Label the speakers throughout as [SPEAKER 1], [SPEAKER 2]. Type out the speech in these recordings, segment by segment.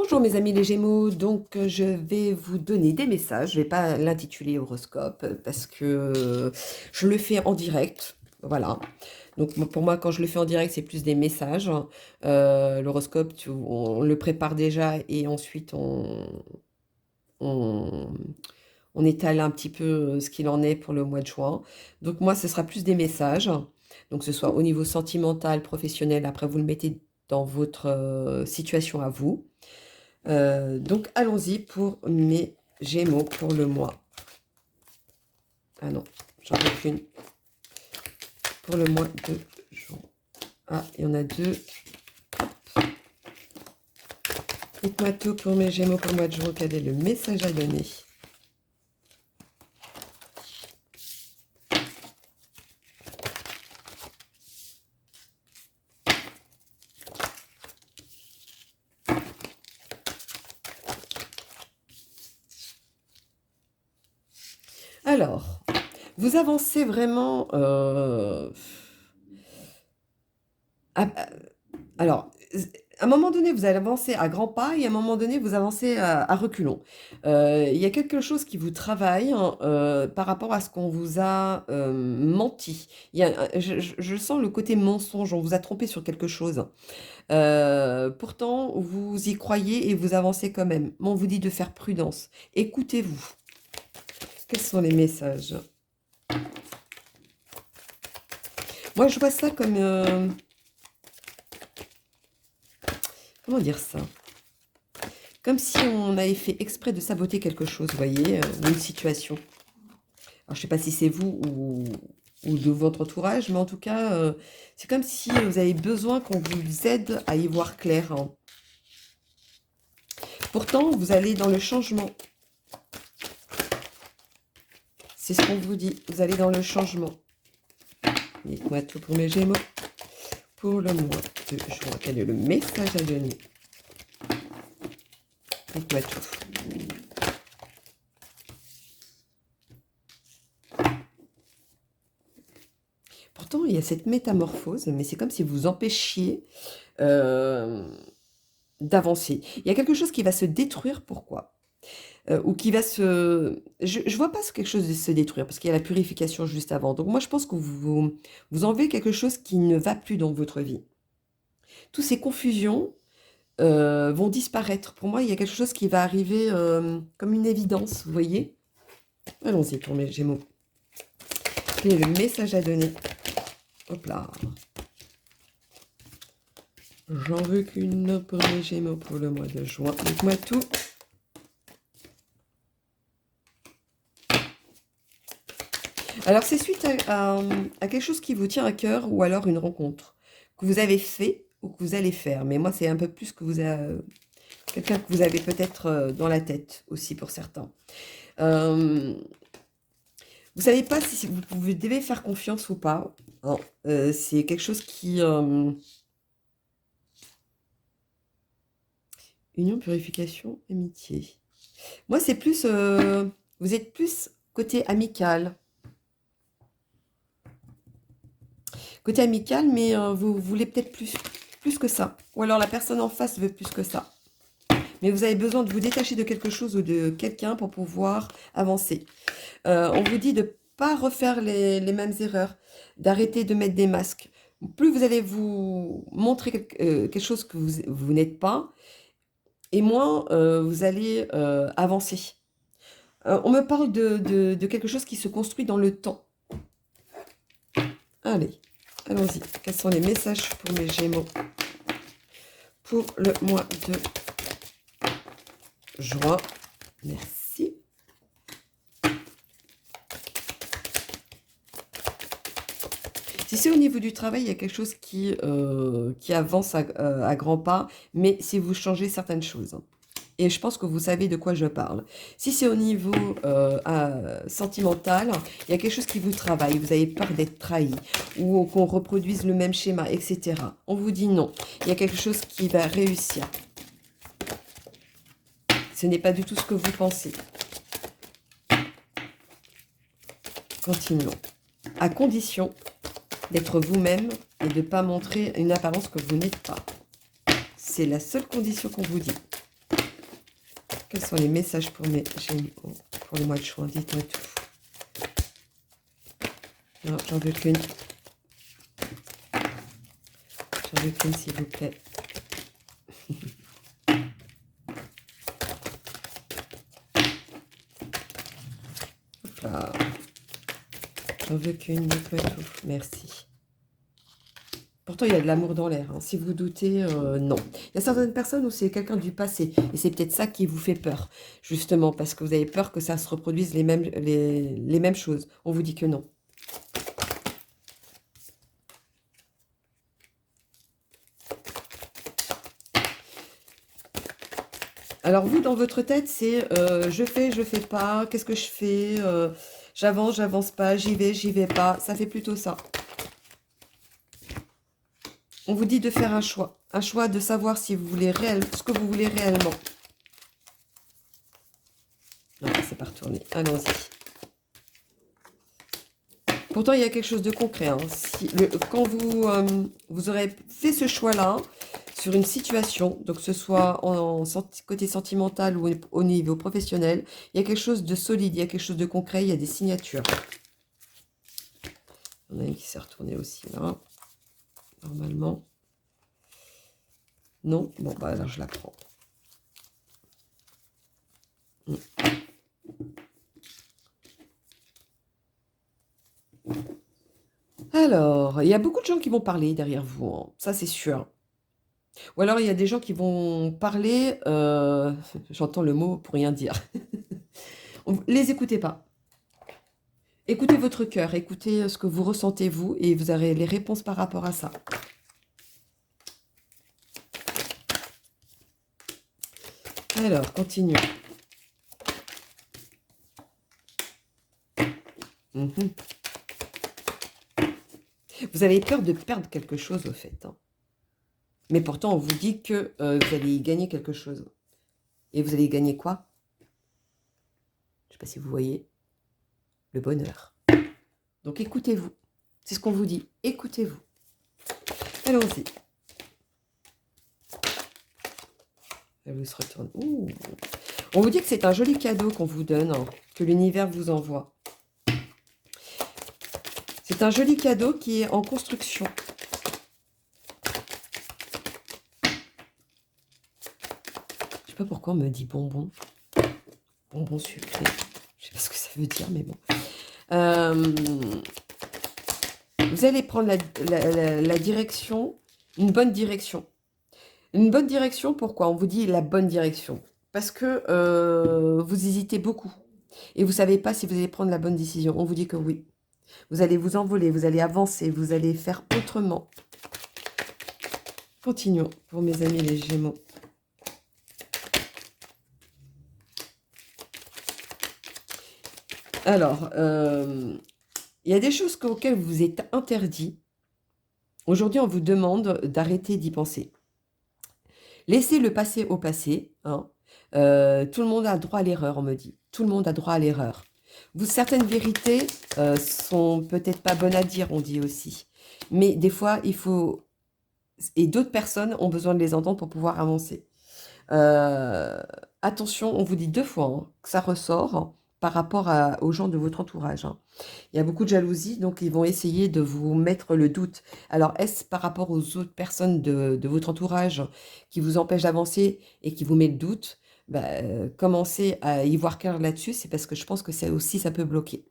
[SPEAKER 1] Bonjour mes amis les Gémeaux, donc je vais vous donner des messages, je ne vais pas l'intituler horoscope parce que je le fais en direct, voilà. Donc pour moi quand je le fais en direct c'est plus des messages. L'horoscope on le prépare déjà et ensuite on, on étale un petit peu ce qu'il en est pour le mois de juin. Donc moi ce sera plus des messages, donc que ce soit au niveau sentimental, professionnel, après vous le mettez dans votre situation à vous. Donc allons-y pour mes Gémeaux pour le mois. Ah non, j'en ai qu'une. Pour le mois de juin. Ah, il y en a deux. Dites-moi tout pour mes Gémeaux pour le mois de juin. Quel est le message à donner? Alors, vous avancez vraiment... alors, à un moment donné, vous allez avancer à grands pas et à un moment donné, vous avancez à reculons. Il y a quelque chose qui vous travaille hein, par rapport à ce qu'on vous a menti. Je sens le côté mensonge, on vous a trompé sur quelque chose. Pourtant, vous y croyez et vous avancez quand même. Mais on vous dit de faire prudence. Écoutez-vous. Quels sont les messages? Moi, je vois ça comme... comment dire ça? Comme si on avait fait exprès de saboter quelque chose, vous voyez, une situation. Alors, je ne sais pas si c'est vous ou de votre entourage, mais en tout cas, c'est comme si vous avez besoin qu'on vous aide à y voir clair. Hein. Pourtant, vous allez dans le changement. C'est ce qu'on vous dit, vous allez dans le changement. Dites-moi tout pour mes Gémeaux. Pour le mois de juin, quel est le message à donner? Dites-moi tout. Pourtant, il y a cette métamorphose, mais c'est comme si vous empêchiez d'avancer. Il y a quelque chose qui va se détruire, pourquoi? Ou qui va se... Je ne vois pas quelque chose de se détruire, parce qu'il y a la purification juste avant. Donc moi, je pense que vous enlevez quelque chose qui ne va plus dans votre vie. Toutes ces confusions vont disparaître. Pour moi, il y a quelque chose qui va arriver comme une évidence, vous voyez? Allons-y pour mes Gémeaux. Quel est le message à donner? Hop là. J'en veux qu'une pour mes Gémeaux pour le mois de juin. Dites-moi tout. Alors, c'est suite à quelque chose qui vous tient à cœur ou alors une rencontre que vous avez fait ou que vous allez faire. Mais moi, c'est un peu plus que vous avez... quelqu'un que vous avez peut-être dans la tête aussi pour certains. Vous savez pas si vous devez faire confiance ou pas. Hein. C'est quelque chose qui... union, purification, amitié. Moi, c'est plus... vous êtes plus côté amical. Côté amical, mais vous voulez peut-être plus que ça. Ou alors la personne en face veut plus que ça. Mais vous avez besoin de vous détacher de quelque chose ou de quelqu'un pour pouvoir avancer. On vous dit de ne pas refaire les mêmes erreurs, d'arrêter de mettre des masques. Plus vous allez vous montrer quelque chose que vous n'êtes pas, et moins vous allez avancer. On me parle de quelque chose qui se construit dans le temps. Allez, allons-y. Quels sont les messages pour mes Gémeaux pour le mois de juin? Merci. Si c'est au niveau du travail, il y a quelque chose qui avance à grands pas, mais si vous changez certaines choses. Et je pense que vous savez de quoi je parle. Si c'est au niveau sentimental, il y a quelque chose qui vous travaille, vous avez peur d'être trahi, ou qu'on reproduise le même schéma, etc. On vous dit non, il y a quelque chose qui va réussir. Ce n'est pas du tout ce que vous pensez. Continuons. À condition d'être vous-même et de ne pas montrer une apparence que vous n'êtes pas. C'est la seule condition qu'on vous dit. Quels sont les messages pour mes Gémeaux pour le mois de juin? Dites-moi tout. Non, j'en veux qu'une. J'en veux qu'une, s'il vous plaît. Hop là. J'en veux qu'une, dites-moi tout. Merci. Pourtant, il y a de l'amour dans l'air. Hein. Si vous doutez, non. Il y a certaines personnes où c'est quelqu'un du passé. Et c'est peut-être ça qui vous fait peur. Justement, parce que vous avez peur que ça se reproduise les mêmes choses. On vous dit que non. Alors vous, dans votre tête, c'est je fais pas, qu'est-ce que je fais j'avance, j'avance pas, j'y vais pas. Ça fait plutôt ça. On vous dit de faire un choix de savoir si vous voulez ce que vous voulez réellement. Non, c'est pas retourné. Allons-y. Pourtant, il y a quelque chose de concret. Hein. Quand vous aurez fait ce choix-là sur une situation, donc que ce soit côté sentimental ou au niveau professionnel, il y a quelque chose de solide, il y a quelque chose de concret, il y a des signatures. Il y en a une qui s'est retournée aussi là. Normalement. Non? Bon, bah alors je la prends. Alors, il y a beaucoup de gens qui vont parler derrière vous, hein. Ça c'est sûr. Ou alors il y a des gens qui vont parler, j'entends le mot pour rien dire. Les écoutez pas. Écoutez votre cœur, écoutez ce que vous ressentez vous et vous aurez les réponses par rapport à ça. Alors, continuons. Vous avez peur de perdre quelque chose au fait. Hein. Mais pourtant, on vous dit que vous allez y gagner quelque chose. Et vous allez y gagner quoi? Je ne sais pas si vous voyez. Le bonheur. Donc écoutez-vous. C'est ce qu'on vous dit. Écoutez-vous. Allons-y. Elle vous se retourne. Ouh. On vous dit que c'est un joli cadeau qu'on vous donne, hein, que l'univers vous envoie. C'est un joli cadeau qui est en construction. Je sais pas pourquoi on me dit bonbon. Bonbon sucré. Je sais pas ce que ça veut dire, mais bon. Vous allez prendre la direction, une bonne direction. Une bonne direction, pourquoi? On vous dit la bonne direction. Parce que vous hésitez beaucoup. Et vous ne savez pas si vous allez prendre la bonne décision. On vous dit que oui. Vous allez vous envoler, vous allez avancer, vous allez faire autrement. Continuons pour mes amis les Gémeaux. Alors, il y a des choses auxquelles vous êtes interdit. Aujourd'hui, on vous demande d'arrêter d'y penser. Laissez le passé au passé. Hein. Tout le monde a droit à l'erreur, on me dit. Tout le monde a droit à l'erreur. Certaines vérités sont peut-être pas bonnes à dire, on dit aussi. Mais des fois, il faut... Et d'autres personnes ont besoin de les entendre pour pouvoir avancer. Attention, on vous dit 2 fois hein, que ça ressort par rapport aux gens de votre entourage. Hein. Il y a beaucoup de jalousie, donc ils vont essayer de vous mettre le doute. Alors, est-ce par rapport aux autres personnes de votre entourage qui vous empêchent d'avancer et qui vous met le doute? Commencez à y voir clair là-dessus, c'est parce que je pense que ça aussi, ça peut bloquer.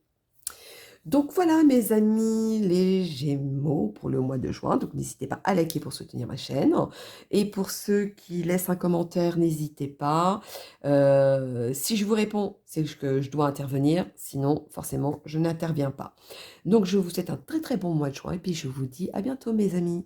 [SPEAKER 1] Donc voilà mes amis les Gémeaux pour le mois de juin. Donc n'hésitez pas à liker pour soutenir ma chaîne. Et pour ceux qui laissent un commentaire, n'hésitez pas. Si je vous réponds, c'est que je dois intervenir. Sinon, forcément, je n'interviens pas. Donc je vous souhaite un très très bon mois de juin. Et puis je vous dis à bientôt mes amis.